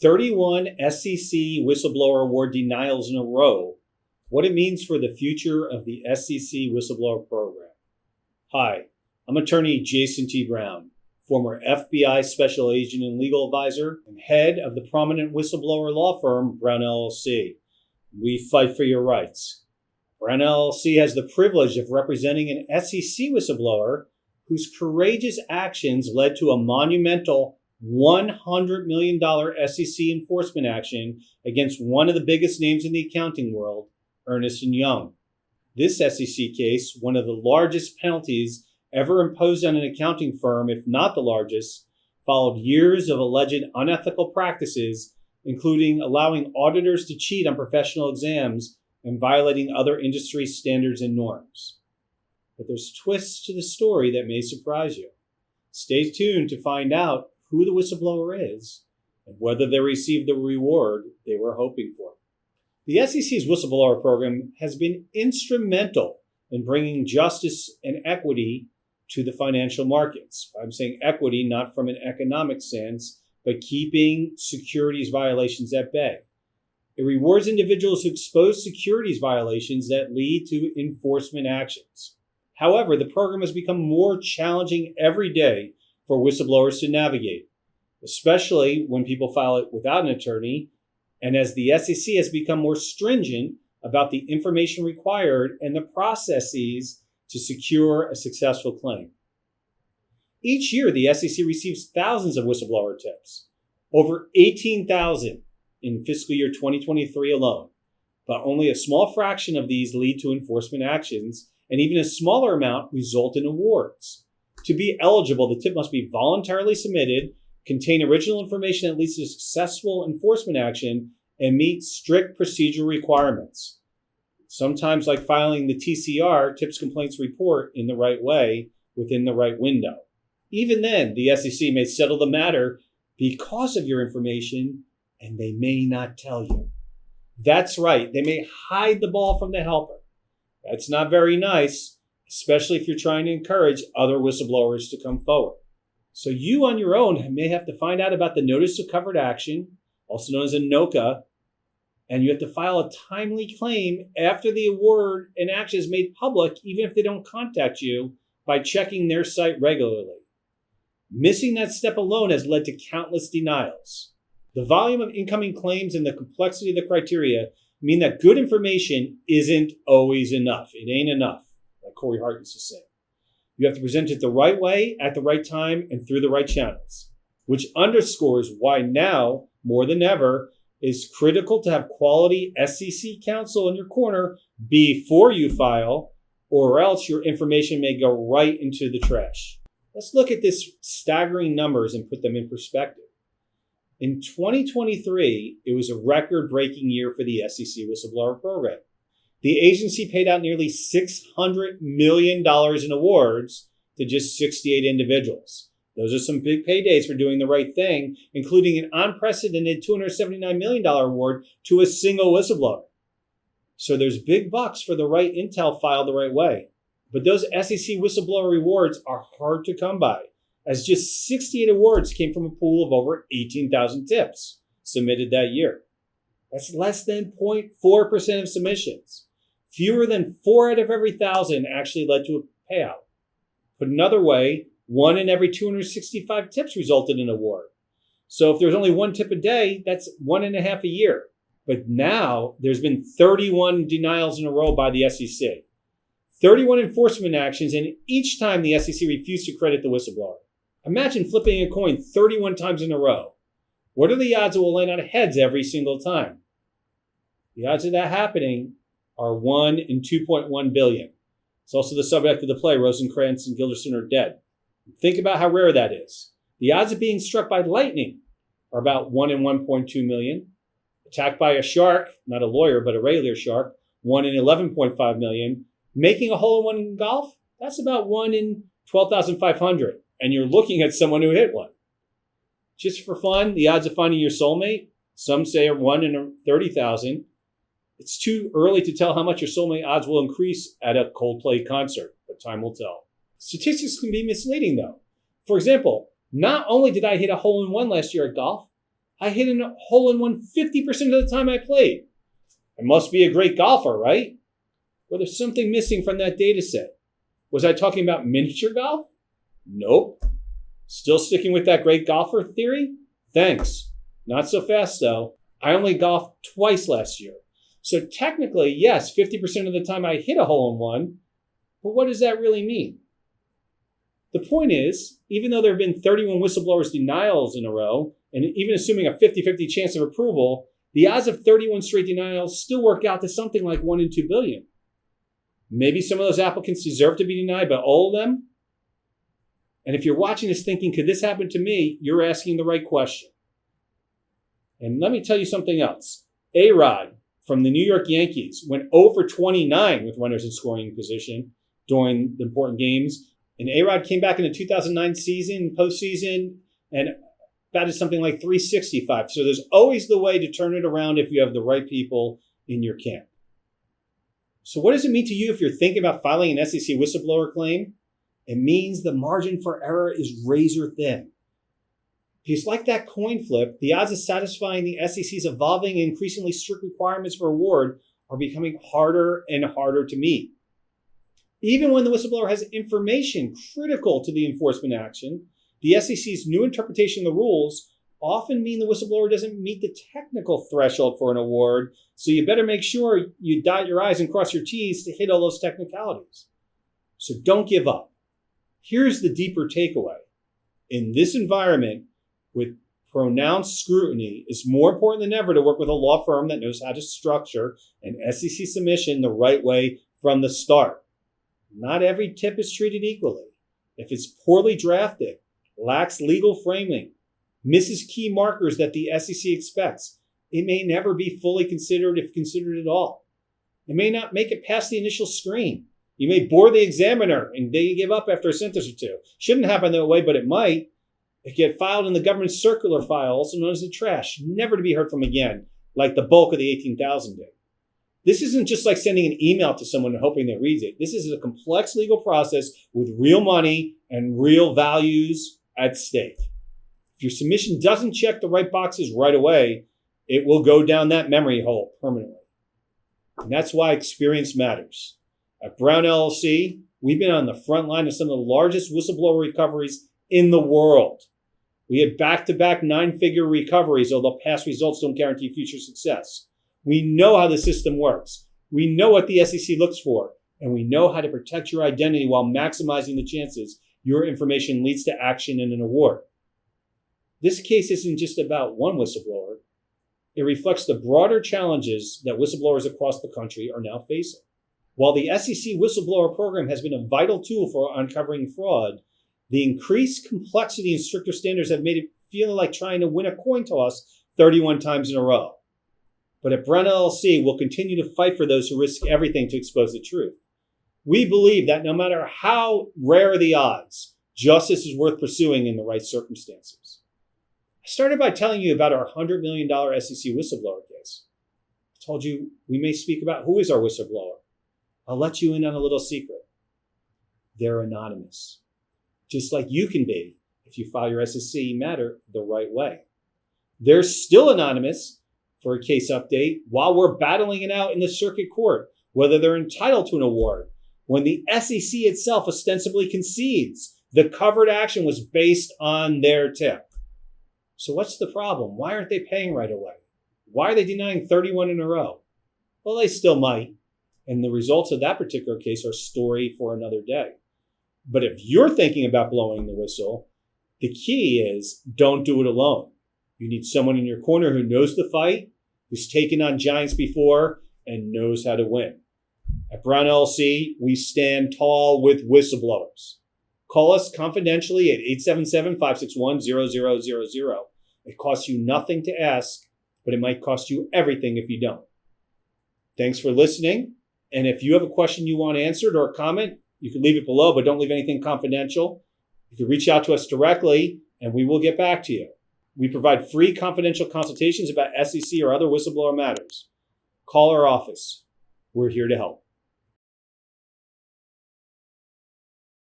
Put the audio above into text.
31 SEC Whistleblower Award denials in a row, what it means for the future of the SEC Whistleblower Program. Hi, I'm attorney Jason T. Brown, former FBI Special Agent and Legal Advisor and head of the prominent whistleblower law firm Brown LLC. We fight for your rights. Brown LLC has the privilege of representing an SEC whistleblower whose courageous actions led to a monumental $100 million SEC enforcement action against one of the biggest names in the accounting world, Ernst Young. This SEC case, one of the largest penalties ever imposed on an accounting firm, if not the largest, followed years of alleged unethical practices, including allowing auditors to cheat on professional exams and violating other industry standards and norms. But there's twists to the story that may surprise you. Stay tuned to find out who the whistleblower is and whether they received the reward they were hoping for. The SEC's whistleblower program has been instrumental in bringing justice and equity to the financial markets. I'm saying equity not from an economic sense, but keeping securities violations at bay. It rewards individuals who expose securities violations that lead to enforcement actions. However, the program has become more challenging every day for whistleblowers to navigate, especially when people file it without an attorney, and as the SEC has become more stringent about the information required and the processes to secure a successful claim. Each year, the SEC receives thousands of whistleblower tips, over 18,000 in fiscal year 2023 alone, but only a small fraction of these lead to enforcement actions, and even a smaller amount result in awards. To be eligible, the tip must be voluntarily submitted, contain original information that leads to successful enforcement action, and meet strict procedural requirements. Sometimes, like filing the TCR, Tips Complaints Report, in the right way, within the right window. Even then, the SEC may settle the matter because of your information, and they may not tell you. That's right, they may hide the ball from the helper. That's not very nice, especially if you're trying to encourage other whistleblowers to come forward. So you on your own may have to find out about the Notice of Covered Action, also known as a NOCA, and you have to file a timely claim after the award and action is made public, even if they don't contact you, by checking their site regularly. Missing that step alone has led to countless denials. The volume of incoming claims and the complexity of the criteria mean that good information isn't always enough. It ain't enough, like Corey Hart used to say. You have to present it the right way, at the right time, and through the right channels, which underscores why now, more than ever, is critical to have quality SEC counsel in your corner before you file, or else your information may go right into the trash. Let's look at this staggering numbers and put them in perspective. In 2023, it was a record-breaking year for the SEC Whistleblower Program. The agency paid out nearly $600 million in awards to just 68 individuals. Those are some big paydays for doing the right thing, including an unprecedented $279 million award to a single whistleblower. So there's big bucks for the right intel filed the right way. But those SEC whistleblower rewards are hard to come by, as just 68 awards came from a pool of over 18,000 tips submitted that year. That's less than 0.4% of submissions. Fewer than 4 out of every 1,000 actually led to a payout. Put another way, 1 in every 265 tips resulted in an award. So if there's only 1 tip a day, that's 1.5 a year. But now there's been 31 denials in a row by the SEC. 31 enforcement actions, and each time the SEC refused to credit the whistleblower. Imagine flipping a coin 31 times in a row. What are the odds it will land on heads every single time? The odds of that happening are 1 in 2.1 billion. It's also the subject of the play Rosencrantz and Guildenstern Are Dead. Think about how rare that is. The odds of being struck by lightning are about 1 in 1.2 million. Attacked by a shark, not a lawyer, but a regular shark, 1 in 11.5 million. Making a hole-in-one in golf, that's about 1 in 12,500. And you're looking at someone who hit one. Just for fun, the odds of finding your soulmate, some say are 1 in 30,000. It's too early to tell how much your soulmate odds will increase at a Coldplay concert, but time will tell. Statistics can be misleading, though. For example, not only did I hit a hole-in-one last year at golf, I hit a hole-in-one 50% of the time I played. I must be a great golfer, right? Well, there's something missing from that data set. Was I talking about miniature golf? Nope. Still sticking with that great golfer theory? Thanks. Not so fast, though. I only golfed twice last year. So technically, yes, 50% of the time I hit a hole-in-one, but what does that really mean? The point is, even though there have been 31 whistleblowers denials in a row, and even assuming a 50-50 chance of approval, the odds of 31 straight denials still work out to something like 1 in 2 billion. Maybe some of those applicants deserve to be denied, but all of them? And if you're watching this thinking, could this happen to me? You're asking the right question. And let me tell you something else. A-Rod from the New York Yankees went 0 for 29 with runners in scoring position during the important games. And A-Rod came back in the 2009 season, postseason, and batted something like 365. So there's always the way to turn it around if you have the right people in your camp. So what does it mean to you if you're thinking about filing an SEC whistleblower claim? It means the margin for error is razor thin. Because like that coin flip, the odds of satisfying the SEC's evolving and increasingly strict requirements for award are becoming harder and harder to meet. Even when the whistleblower has information critical to the enforcement action, the SEC's new interpretation of the rules often mean the whistleblower doesn't meet the technical threshold for an award, so you better make sure you dot your I's and cross your T's to hit all those technicalities. So don't give up. Here's the deeper takeaway. In this environment, with pronounced scrutiny, it's more important than ever to work with a law firm that knows how to structure an SEC submission the right way from the start. Not every tip is treated equally. If it's poorly drafted, lacks legal framing, misses key markers that the SEC expects, it may never be fully considered if considered at all. It may not make it past the initial screen. You may bore the examiner and they give up after a sentence or two. Shouldn't happen that way, but it might. It get filed in the government circular file, also known as the trash, never to be heard from again, like the bulk of the 18,000 did. This isn't just like sending an email to someone and hoping they read it. This is a complex legal process with real money and real values at stake. If your submission doesn't check the right boxes right away, it will go down that memory hole permanently. And that's why experience matters. At Brown LLC, we've been on the front line of some of the largest whistleblower recoveries in the world. We had back-to-back 9-figure recoveries, although past results don't guarantee future success. We know how the system works. We know what the SEC looks for, and we know how to protect your identity while maximizing the chances your information leads to action and an award. This case isn't just about one whistleblower. It reflects the broader challenges that whistleblowers across the country are now facing. While the SEC whistleblower program has been a vital tool for uncovering fraud, the increased complexity and stricter standards have made it feel like trying to win a coin toss 31 times in a row. But at Brown LLC, we'll continue to fight for those who risk everything to expose the truth. We believe that no matter how rare the odds, justice is worth pursuing in the right circumstances. I started by telling you about our $100 million SEC whistleblower case. I told you we may speak about who is our whistleblower. I'll let you in on a little secret. They're anonymous. Just like you can be if you file your SEC matter the right way. They're still anonymous for a case update while we're battling it out in the circuit court, whether they're entitled to an award, when the SEC itself ostensibly concedes the covered action was based on their tip. So what's the problem? Why aren't they paying right away? Why are they denying 31 in a row? Well, they still might. And the results of that particular case are a story for another day. But if you're thinking about blowing the whistle, the key is don't do it alone. You need someone in your corner who knows the fight, who's taken on giants before, and knows how to win. At Brown LLC, we stand tall with whistleblowers. Call us confidentially at 877-561-0000. It costs you nothing to ask, but it might cost you everything if you don't. Thanks for listening. And if you have a question you want answered or a comment, you can leave it below, but don't leave anything confidential. You can reach out to us directly, and we will get back to you. We provide free confidential consultations about SEC or other whistleblower matters. Call our office. We're here to help.